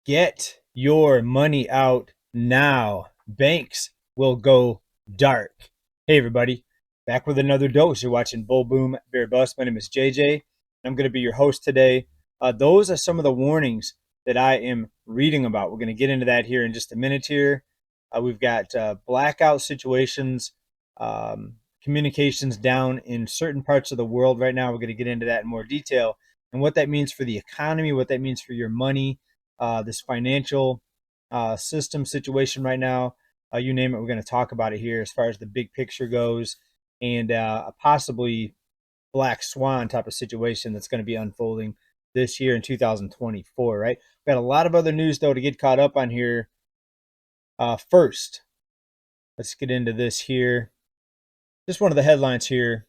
Get your money out now. Banks will go dark. Hey, everybody. Back with another dose. You're watching Bull Boom Bear Bust. My name is JJ. I'm going to be your host today. Those are some of the warnings that I am reading about. We're going to get into that here in just a minute here. We've got blackout situations, communications down in certain parts of the world right now. We're going to get into that in more detail and what that means for the economy, what that means for your money, this financial system situation right now. You name it, we're going to talk about it here as far as the big picture goes, and a possibly black swan type of situation that's going to be unfolding this year in 2024, right? We've got a lot of other news, though, to get caught up on here. First, let's get into this here. Just one of the headlines here.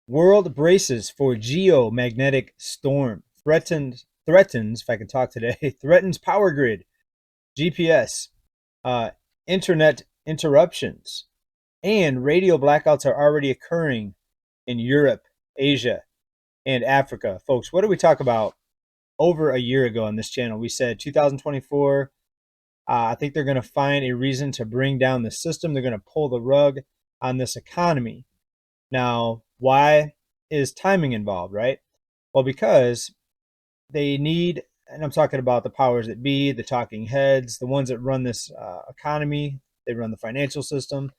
World braces for geomagnetic storm. Threatens, if I can talk today, threatens power grid. GPS, internet interruptions, and radio blackouts are already occurring in Europe, Asia, and Africa. Folks, what did we talk about over a year ago on this channel? We said 2024, I think they're going to find a reason to bring down the system. They're going to pull the rug on this economy. Now, why is timing involved, right? Well, because they need, and I'm talking about the powers that be, the talking heads, the ones that run this economy. They run the financial system.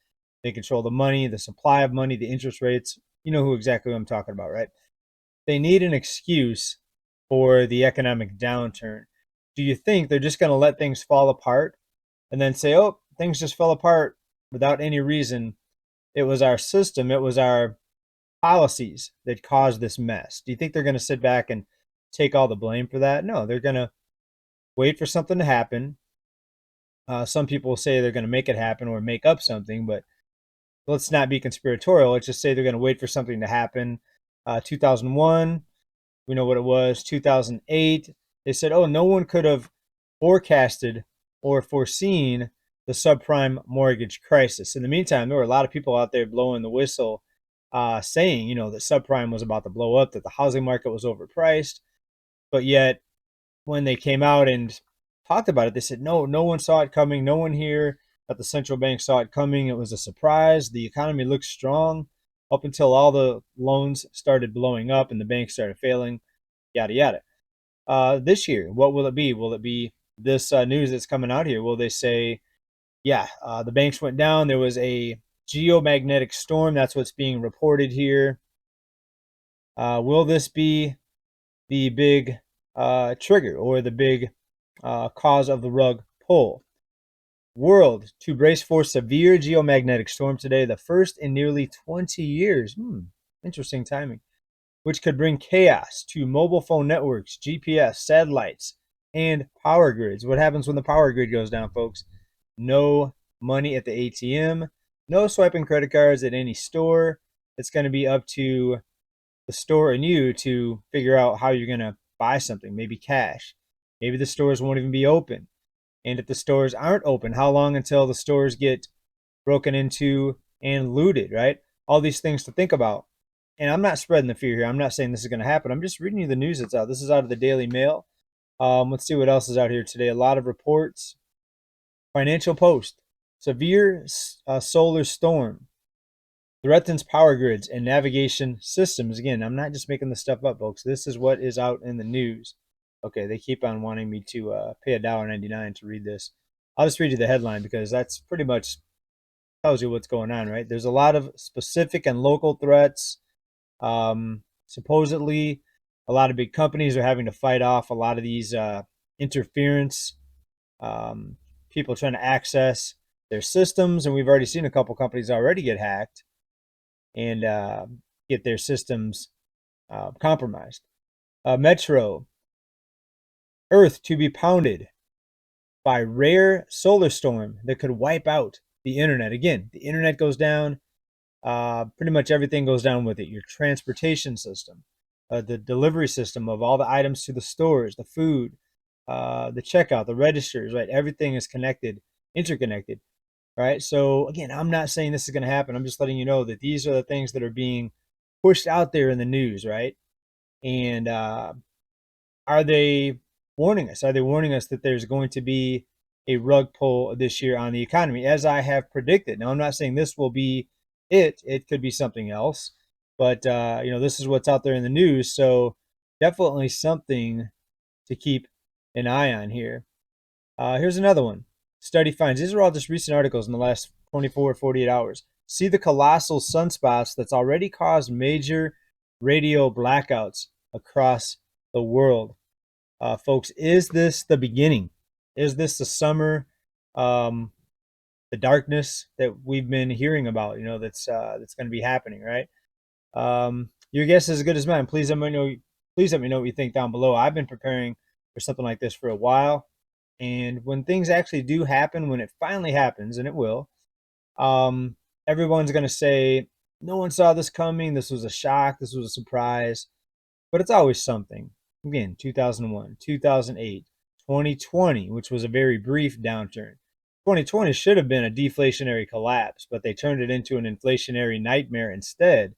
They control the money, the supply of money, the interest rates. You know who exactly I'm talking about, right? They need an excuse for the economic downturn. Do you think they're just going to let things fall apart and then say, oh, things just fell apart without any reason? It was our system, it was our policies that caused this mess. Do you think they're going to sit back and take all the blame for that? No, they're going to wait for something to happen. Some people say they're going to make it happen or make up something, but let's not be conspiratorial. Let's just say they're going to wait for something to happen. 2001, we know what it was. 2008, they said, oh, no one could have forecasted or foreseen the subprime mortgage crisis. In the meantime, there were a lot of people out there blowing the whistle, saying, that subprime was about to blow up, that the housing market was overpriced. But yet, when they came out and talked about it, they said, no one saw it coming. No one here at the central bank saw it coming. It was a surprise. The economy looked strong up until all the loans started blowing up and the banks started failing, yada, yada. This year, what will it be? Will it be this news that's coming out here? Will they say, yeah, the banks went down. There was a geomagnetic storm. That's what's being reported here. Will this be the big trigger or the big cause of the rug pull? World to brace for severe geomagnetic storm today, the first in nearly 20 years. Interesting timing, which could bring chaos to mobile phone networks, GPS, satellites, and power grids. What happens when the power grid goes down, folks? No money at the ATM, no swiping credit cards at any store. It's going to be up to the store and you to figure out how you're going to buy something, maybe cash. Maybe the stores won't even be open. And if the stores aren't open, how long until the stores get broken into and looted, right? All these things to think about. And I'm not spreading the fear here. I'm not saying this is going to happen. I'm just reading you the news that's out. This is out of the Daily Mail. Let's see what else is out here today. A lot of reports. Financial Post. Severe solar storm threatens power grids and navigation systems. Again, I'm not just making this stuff up, folks. This is what is out in the news. Okay, they keep on wanting me to pay $1.99 to read this. I'll just read you the headline because that's pretty much tells you what's going on, right? There's a lot of specific and local threats. Supposedly, a lot of big companies are having to fight off a lot of these interference, people trying to access their systems, and we've already seen a couple companies already get hacked and get their systems compromised. Metro, Earth to be pounded by rare solar storm that could wipe out the internet. Again, the internet goes down. Pretty much everything goes down with it. Your transportation system, the delivery system of all the items to the stores, the food, the checkout, the registers, right? Everything is connected, interconnected, right? So again, I'm not saying this is going to happen. I'm just letting you know that these are the things that are being pushed out there in the news, right? And are they warning us? Are they warning us that there's going to be a rug pull this year on the economy, as I have predicted? Now, I'm not saying this will be it. It could be something else, but this is what's out there in the news. So definitely something to keep an eye on here. Here's another one. Study finds, these are all just recent articles in the last 24, 48 hours. See the colossal sunspots that's already caused major radio blackouts across the world. Folks, is this the beginning? Is this the summer, the darkness that we've been hearing about? That's going to be happening, right? Your guess is as good as mine. Please let me know. Please let me know what you think down below. I've been preparing for something like this for a while, and when things actually do happen, when it finally happens, and it will, um, everyone's going to say, "No one saw this coming. This was a shock. This was a surprise." But it's always something. Again, 2001, 2008, 2020, which was a very brief downturn. 2020 should have been a deflationary collapse, but they turned it into an inflationary nightmare instead,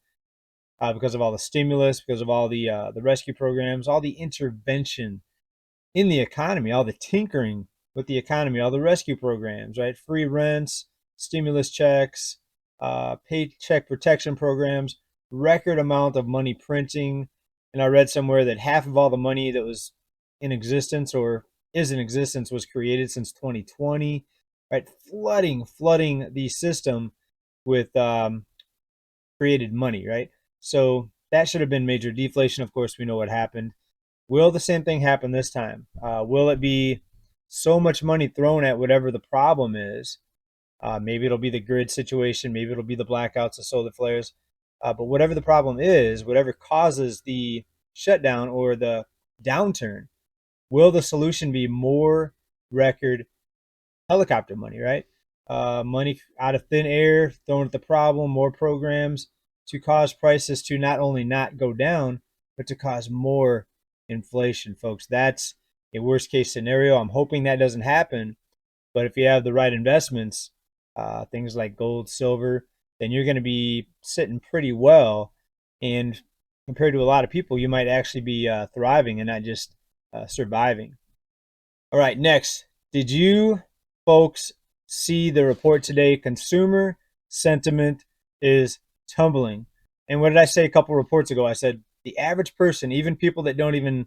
because of all the stimulus, because of all the rescue programs, all the intervention in the economy, all the tinkering with the economy, all the rescue programs, right? Free rents, stimulus checks, paycheck protection programs, record amount of money printing. And I read somewhere that half of all the money that was in existence or is in existence was created since 2020, right? Flooding the system with created money, right? So that should have been major deflation. Of course, we know what happened. Will the same thing happen this time? Will it be so much money thrown at whatever the problem is? Maybe it'll be the grid situation. Maybe it'll be the blackouts, the solar flares. But whatever the problem is, whatever causes the shutdown or the downturn, will the solution be more record helicopter money, right? Money out of thin air thrown at the problem, more programs to cause prices to not only not go down, but to cause more inflation, folks. That's a worst case scenario. I'm hoping that doesn't happen. But if you have the right investments, things like gold, silver, then you're going to be sitting pretty well. And compared to a lot of people, you might actually be thriving and not just surviving. All right, next. Did you folks see the report today? Consumer sentiment is tumbling. And what did I say a couple reports ago? I said the average person, even people that don't even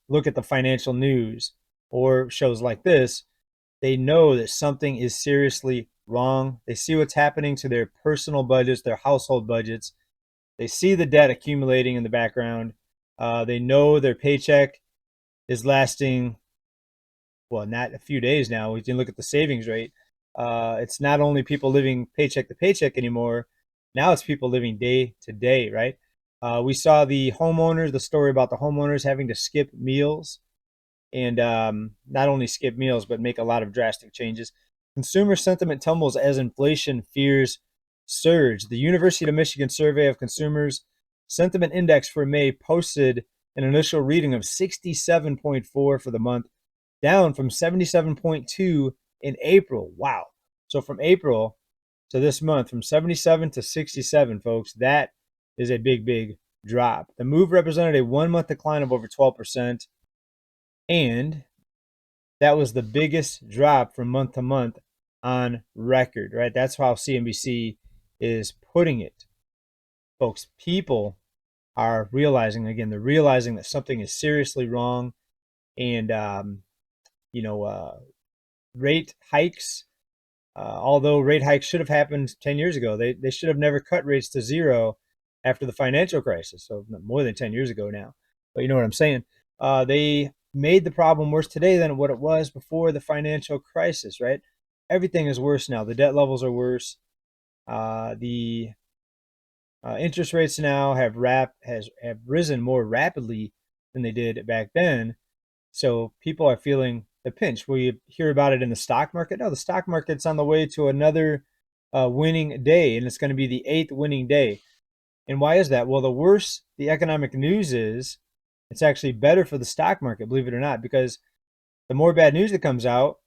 look at the financial news or shows like this, they know that something is seriously wrong. They see what's happening to their personal budgets, their household budgets. They see the debt accumulating in the background. They know their paycheck is lasting, well, not a few days now. We can look at the savings rate. It's not only people living paycheck to paycheck anymore. Now it's people living day to day, right? We saw the homeowners, the story about the homeowners having to skip meals and not only skip meals, but make a lot of drastic changes. Consumer sentiment tumbles as inflation fears surge. The University of Michigan survey of consumers sentiment index for May posted an initial reading of 67.4 for the month, down from 77.2 in April. Wow. So from April to this month, from 77 to 67, folks, that is a big drop. The move represented a 1 month decline of over 12%. And that was the biggest drop from month to month on record, right? That's how CNBC is putting it. Folks, people are realizing, again, they're realizing that something is seriously wrong. And, rate hikes, although rate hikes should have happened 10 years ago, they should have never cut rates to zero after the financial crisis. So more than 10 years ago now. But you know what I'm saying? They made the problem worse today than what it was before the financial crisis, right? Everything is worse now. The debt levels are worse. The interest rates now have risen more rapidly than they did back then. So people are feeling the pinch. Will you hear about it in the stock market? No, the stock market's on the way to another winning day, and it's going to be the 8th winning day. And why is that? Well, the worse the economic news is, it's actually better for the stock market, believe it or not, because the more bad news that comes out,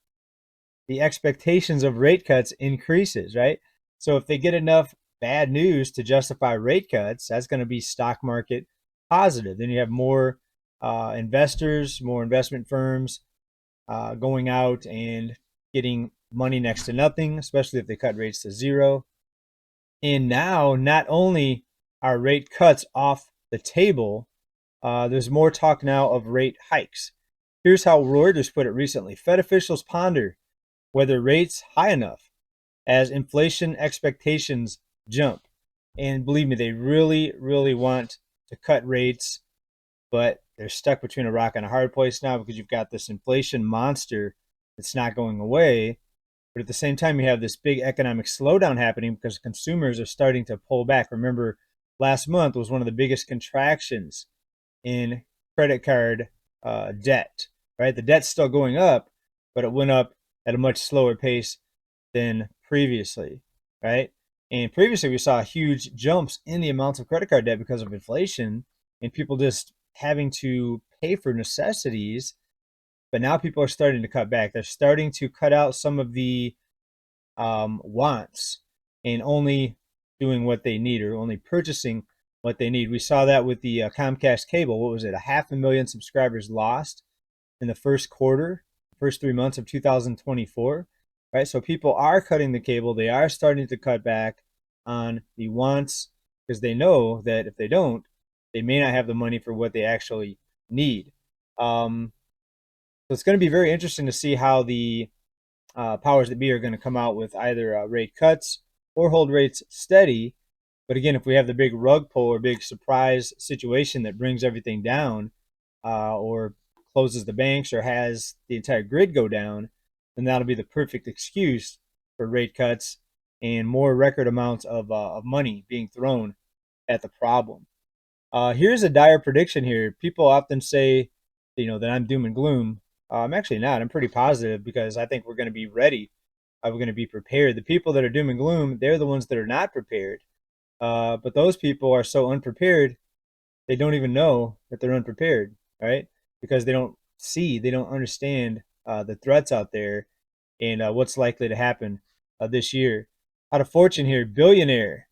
the expectations of rate cuts increases, right? So if they get enough bad news to justify rate cuts, that's going to be stock market positive. Then you have more investors, more investment firms going out and getting money next to nothing, especially if they cut rates to zero. And now, not only are rate cuts off the table, there's more talk now of rate hikes. Here's how Reuters put it recently: Fed officials ponder whether rates high enough as inflation expectations jump. And believe me, they really, really want to cut rates, but they're stuck between a rock and a hard place now because you've got this inflation monster that's not going away. But at the same time, you have this big economic slowdown happening because consumers are starting to pull back. Remember, last month was one of the biggest contractions in credit card debt, right? The debt's still going up, but it went up at a much slower pace than previously, right? And previously, we saw huge jumps in the amounts of credit card debt because of inflation and people just having to pay for necessities. But now people are starting to cut back. They're starting to cut out some of the wants and only doing what they need, or only purchasing what they need. We saw that with the Comcast cable. What was it? 500,000 subscribers lost in the first quarter, first 3 months of 2024, right? So people are cutting the cable. They are starting to cut back on the wants because they know that if they don't, they may not have the money for what they actually need. So it's going to be very interesting to see how the powers that be are going to come out with either rate cuts or hold rates steady. But again, if we have the big rug pull or big surprise situation that brings everything down, or closes the banks or has the entire grid go down, then that'll be the perfect excuse for rate cuts and more record amounts of money being thrown at the problem. Here's a dire prediction here. People often say, that I'm doom and gloom. I'm actually not. I'm pretty positive because I think we're going to be ready. We're going to be prepared. The people that are doom and gloom, they're the ones that are not prepared. But those people are so unprepared, they don't even know that they're unprepared, right? Because they don't understand the threats out there and what's likely to happen this year. Out of fortune here, billionaire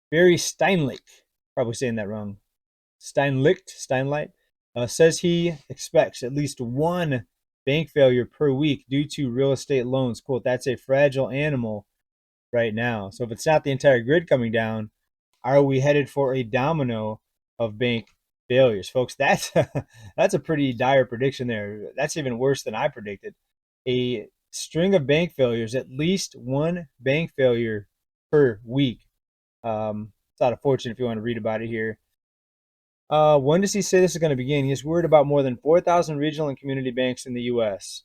Barry Steinlich, probably saying that wrong, Steinlicht, says he expects at least one bank failure per week due to real estate loans. Quote, that's a fragile animal right now. So if it's not the entire grid coming down, are we headed for a domino of bank failures? Folks, that's that's a pretty dire prediction there. That's even worse than I predicted. A string of bank failures, at least one bank failure per week. It's out of fortune if you want to read about it here. When does he say this is going to begin? He's worried about more than 4,000 regional and community banks in the U.S.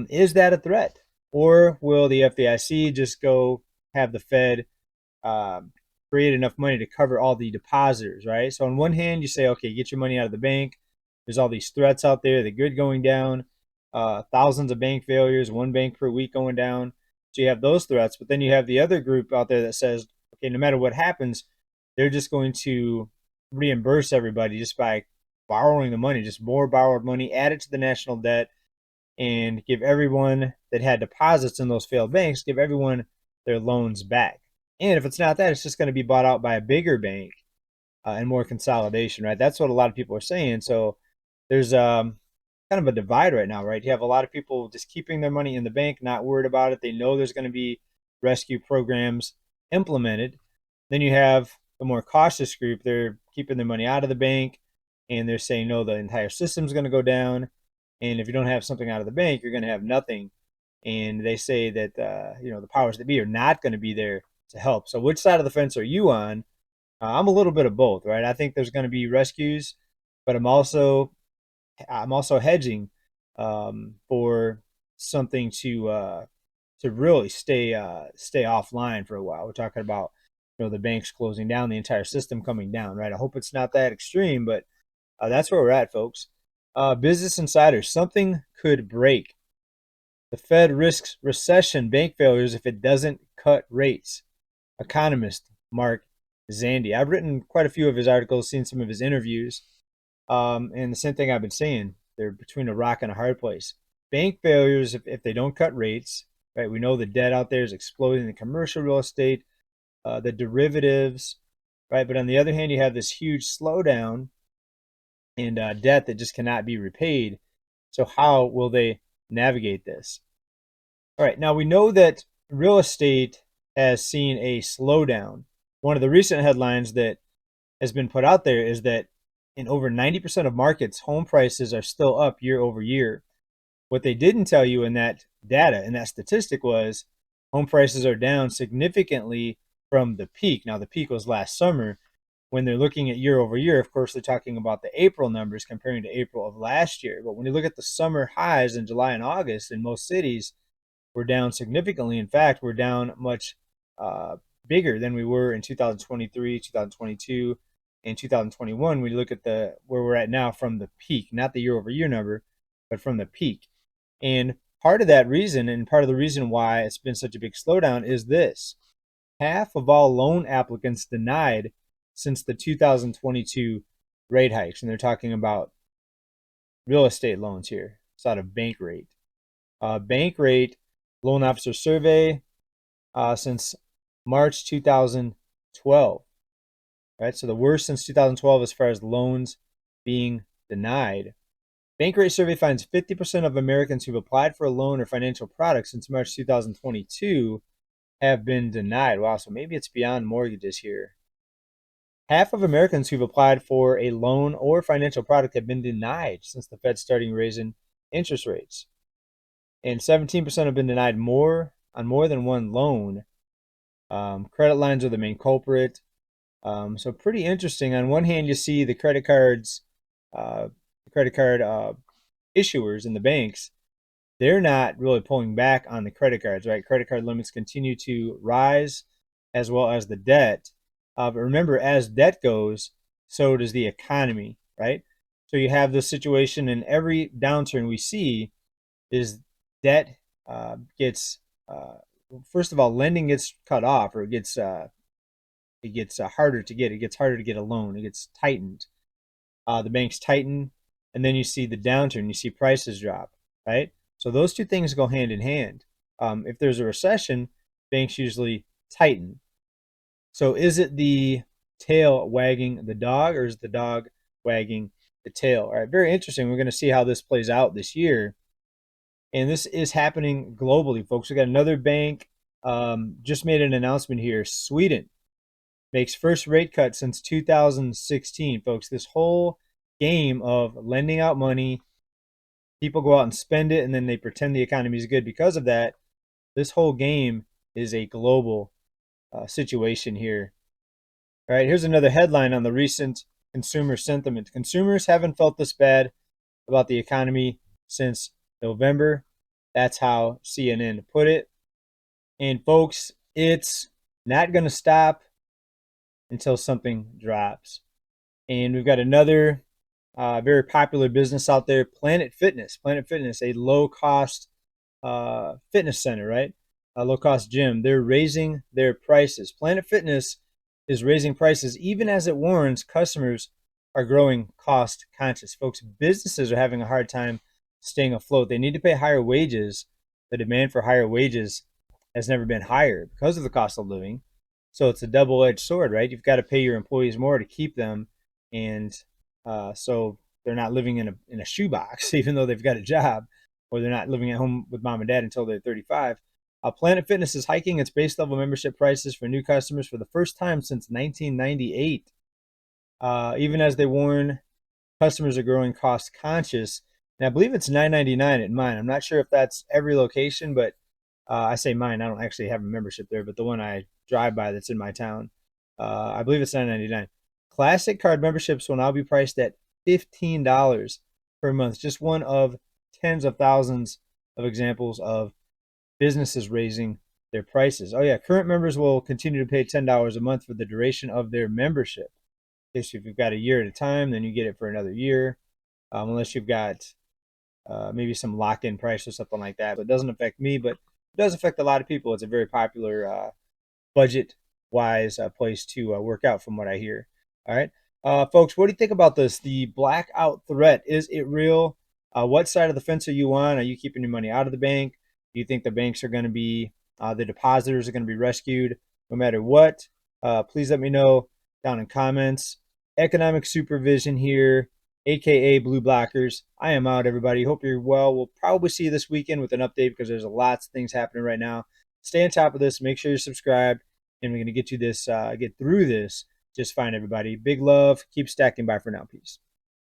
Is that a threat? Or will the FDIC just go have the Fed create enough money to cover all the depositors, right? So on one hand, you say, okay, get your money out of the bank. There's all these threats out there, the grid going down, thousands of bank failures, one bank per week going down. So you have those threats, but then you have the other group out there that says, okay, no matter what happens, they're just going to reimburse everybody just by borrowing the money, just more borrowed money, add it to the national debt, and give everyone that had deposits in those failed banks, give everyone their loans back. And if it's not that, it's just going to be bought out by a bigger bank and more consolidation, right? That's what a lot of people are saying. So there's kind of a divide right now, right? You have a lot of people just keeping their money in the bank, not worried about it. They know there's going to be rescue programs implemented. Then you have the more cautious group. They're keeping their money out of the bank, and they're saying, no, the entire system's going to go down. And if you don't have something out of the bank, you're going to have nothing. And they say that, the powers that be are not going to be there to help. So which side of the fence are you on? I'm a little bit of both, right? I think there's going to be rescues, but I'm also hedging for something to really stay offline for a while. We're talking about the banks closing down, the entire system coming down, right? I hope it's not that extreme, but that's where we're at, folks. Business Insider, something could break. The Fed risks recession, bank failures if it doesn't cut rates. Economist Mark Zandi. I've written quite a few of his articles, seen some of his interviews, and the same thing I've been saying. They're between a rock and a hard place. Bank failures, if they don't cut rates, right? We know the debt out there is exploding, the commercial real estate, the derivatives, right? But on the other hand, you have this huge slowdown and debt that just cannot be repaid. So how will they navigate this? All right, now we know that real estate has seen a slowdown. One of the recent headlines that has been put out there is that in over 90% of markets, home prices are still up year over year. What they didn't tell you in that data, in that statistic, was home prices are down significantly from the peak. Now, the peak was last summer. When they're looking at year over year, of course, they're talking about the April numbers comparing to April of last year. But when you look at the summer highs in July and August in most cities, we're down significantly. In fact, we're down much uh, bigger than we were in 2023, 2022, and 2021. When you look at the where we're at now from the peak, not the year over year number, but from the peak. And part of that reason, and part of the reason why it's been such a big slowdown, is this: half of all loan applicants denied since the 2022 rate hikes, and they're talking about real estate loans here. It's out of bank rate. Bank rate loan officer survey since March 2012. Right, so the worst since 2012 as far as loans being denied. Bank rate survey finds 50% of Americans who've applied for a loan or financial product since March 2022 have been denied. Wow, so maybe it's beyond mortgages here. Half of Americans who've applied for a loan or financial product have been denied since the Fed starting raising interest rates. And 17% have been denied on more than one loan. Credit lines are the main culprit. So pretty interesting. On one hand, you see the credit card issuers in the banks, they're not really pulling back on the credit cards, right? Credit card limits continue to rise as well as the debt. But remember, as debt goes, so does the economy, right? So you have this situation in every downturn we see is debt gets, first of all, lending gets cut off, or it gets harder to get. It gets harder to get a loan. It gets tightened. The banks tighten, and then you see the downturn. You see prices drop, right? So those two things go hand in hand. If there's a recession, banks usually tighten. So is it the tail wagging the dog, or is the dog wagging the tail? All right, very interesting. We're going to see how this plays out this year. And this is happening globally, folks. We got another bank just made an announcement here. Sweden makes first rate cut since 2016, folks. This whole game of lending out money, people go out and spend it, and then they pretend the economy is good because of that. This whole game is a global situation here. All right, here's another headline on the recent consumer sentiment. Consumers haven't felt this bad about the economy since November. That's how CNN put it. And folks, it's not going to stop until something drops. And we've got another very popular business out there, Planet Fitness. Planet Fitness, a low-cost fitness center, right? A low-cost gym. They're raising their prices. Planet Fitness is raising prices even as it warns customers are growing cost conscious. Folks, businesses are having a hard time staying afloat. They need to pay higher wages. The demand for higher wages has never been higher because of the cost of living. So it's a double-edged sword, right? You've got to pay your employees more to keep them, and so they're not living in a shoebox, even though they've got a job, or they're not living at home with mom and dad until they're 35. Planet Fitness is hiking its base level membership prices for new customers for the first time since 1998. Even as they warn customers are growing cost conscious. And I believe it's $9.99 at mine. I'm not sure if that's every location, but I say mine. I don't actually have a membership there, but the one I drive by that's in my town, I believe it's $9.99. Classic card memberships will now be priced at $15 per month. Just one of tens of thousands of examples of businesses raising their prices. Oh yeah, current members will continue to pay $10 a month for the duration of their membership. Okay, so if you've got a year at a time, then you get it for another year, unless you've got maybe some locked-in price or something like that. But it doesn't affect me, but it does affect a lot of people. It's a very popular budget-wise place to work out, from what I hear. All right, folks, what do you think about this? The blackout threat, is it real? What side of the fence are you on? Are you keeping your money out of the bank? Do you think the banks are going to be, the depositors are going to be rescued no matter what? Please let me know down in comments. Economic supervision here, aka blue blockers. I am out, everybody. Hope you're well. We'll probably see you this weekend with an update because there's lots of things happening right now. Stay on top of this. Make sure you're subscribed, and we're going to get you this, get through this just fine, everybody. Big love. Keep stacking. Bye for now. Peace.